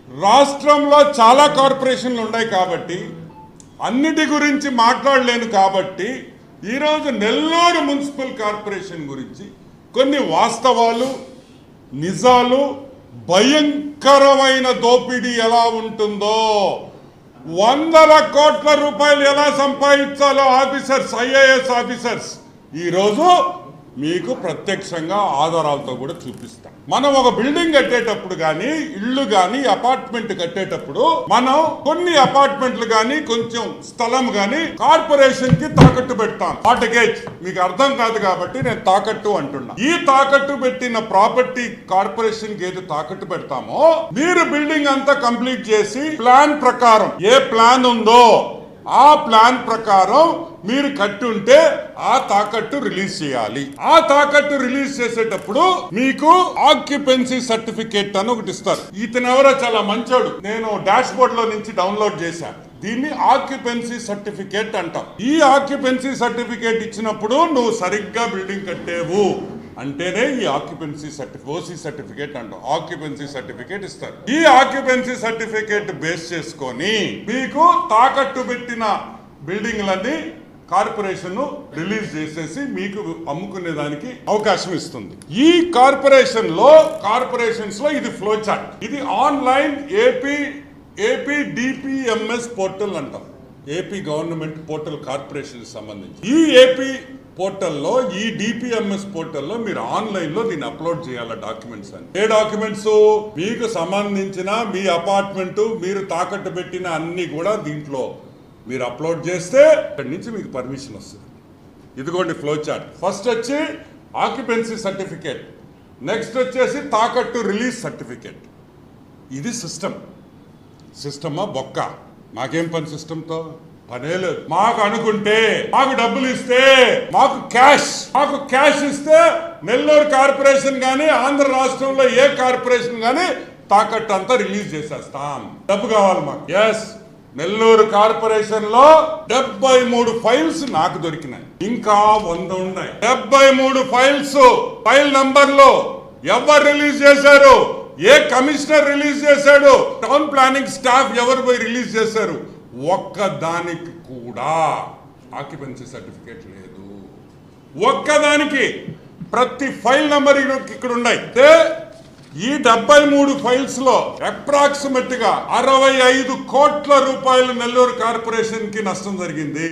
రాష్ట్రంలో చాలా కార్పొరేషన్లు ఉన్నాయి కాబట్టి అన్నిటి గురించి మాట్లాడలేను కాబట్టి ఈరోజు నెల్లూరు మున్సిపల్ కార్పొరేషన్ గురించి కొన్ని వాస్తవాలు నిజాలు భయంకరమైన దోపిడీ ఎలా ఉంటుందో వందల కోట్ల రూపాయలు ఎలా సంపాదించాలో ఆఫీసర్స్ ఐఏఎస్ ఆఫీసర్స్ ఈరోజు మీకు ప్రత్యక్షంగా ఆధారాలతో కూడా చూపిస్తాం. మనం ఒక బిల్డింగ్ కట్టేటప్పుడు కానీ ఇళ్ళు కానీ అపార్ట్మెంట్ కట్టేటప్పుడు మనం కొన్ని అపార్ట్మెంట్లు కానీ కొంచెం స్థలం కానీ కార్పొరేషన్ కి తాకట్టు పెడతాం. మార్ట్గేజ్ మీకు అర్థం కాదు కాబట్టి నేను తాకట్టు అంటున్నా. ఈ తాకట్టు పెట్టిన ప్రాపర్టీ కార్పొరేషన్ కి ఏది తాకట్టు పెడతామో మీరు బిల్డింగ్ అంతా కంప్లీట్ చేసి ప్లాన్ ప్రకారం ఏ ప్లాన్ ఉందో ఆ ప్లాన్ ప్రకారం మీరు కట్టుంటే ఆ తాకట్టు రిలీజ్ చేయాలి. ఆ తాకట్టు రిలీజ్ చేసేటప్పుడు మీకు ఆక్యుపెన్సీ సర్టిఫికేట్ అని ఒకటి ఇస్తారు. ఇతను ఎవరో చాలా మంచోడు, నేను డాష్ బోర్డ్ లో నుంచి డౌన్లోడ్ చేశాను. దీన్ని ఆక్యుపెన్సీ సర్టిఫికేట్ అంటాం. ఈ ఆక్యుపెన్సీ సర్టిఫికేట్ ఇచ్చినప్పుడు నువ్వు సరిగ్గా బిల్డింగ్ కట్టేవు అంటేనే ఈ ఆక్యుపెన్సీ ఓసీ సర్టిఫికేట్ అంటాం. ఆక్యుపెన్సీ సర్టిఫికేట్ ఇస్తారు. ఈ ఆక్యుపెన్సీ సర్టిఫికేట్ బేస్ చేసుకొని మీకు తాకట్టు పెట్టిన బిల్డింగ్లన్నీ కార్పొరేషన్ రిలీజ్ చేసేసి మీకు అమ్ముకునేదానికి అవకాశం ఇస్తుంది. ఈ కార్పొరేషన్స్ లో ఇది ఫ్లో చార్ట్. ఇది ఆన్లైన్ ఏపీ డిపిఎంఎస్ పోర్టల్ అంటాం. ఏపీ గవర్నమెంట్ పోర్టల్ కార్పొరేషన్ సంబంధించి ఈ ఏపీ పోర్టల్లో ఈ డిపిఎంఎస్ పోర్టల్లో మీరు ఆన్లైన్ లో దీన్ని అప్లోడ్ చేయాలి. డాక్యుమెంట్స్ అని ఏ డాక్యుమెంట్స్ మీకు సంబంధించిన మీ అపార్ట్మెంట్ మీరు తాకట్టు పెట్టిన అన్ని కూడా దీంట్లో మీరు అప్లోడ్ చేస్తే అక్కడి నుంచి మీకు పర్మిషన్ వస్తుంది. ఇదిగోండి ఫ్లో చార్ట్. ఫస్ట్ వచ్చి ఆక్యుపెన్సీ సర్టిఫికేట్, నెక్స్ట్ వచ్చేసి తాకట్టు రిలీజ్ సర్టిఫికేట్. ఇది సిస్టమా బొక్క. మాకేం పని సిస్టంతో పనే లేదు. మాకు అనుకుంటే మాకు డబ్బులు ఇస్తే మాకు క్యాష్ ఇస్తే నెల్లూరు కార్పొరేషన్ కానీ ఆంధ్ర రాష్ట్రంలో ఏ కార్పొరేషన్ కానీ తాకట్టు అంతా రిలీజ్ చేసేస్తాం. డబ్బు కావాలి మాకు. ఎస్, నెల్లూరు కార్పొరేషన్ లో 73 ఫైల్స్ నాకు దొరికినాయి. ఇంకా 100 ఉన్నాయి. 73 ఫైల్స్ ఫైల్ నంబర్లు ఎవరు రిలీజ్ చేశారు, ఏ కమిషనర్ రిలీజ్ చేశాడు, టౌన్ ప్లానింగ్ స్టాఫ్ ఎవరు పోయి రిలీజ్ చేశారు, ఒక్కదానికి కూడా ఆక్యుపెన్సీ సర్టిఫికేట్ లేదు. ఒక్కదానికి. ప్రతి ఫైల్ నంబర్ ఇక్కడ ఉన్నాయి. ఈ 73 ఫైల్స్ లో అప్రాక్సిమేట్ గా 65 కోట్ల రూపాయలు నెల్లూరు కార్పొరేషన్ కి నష్టం జరిగింది.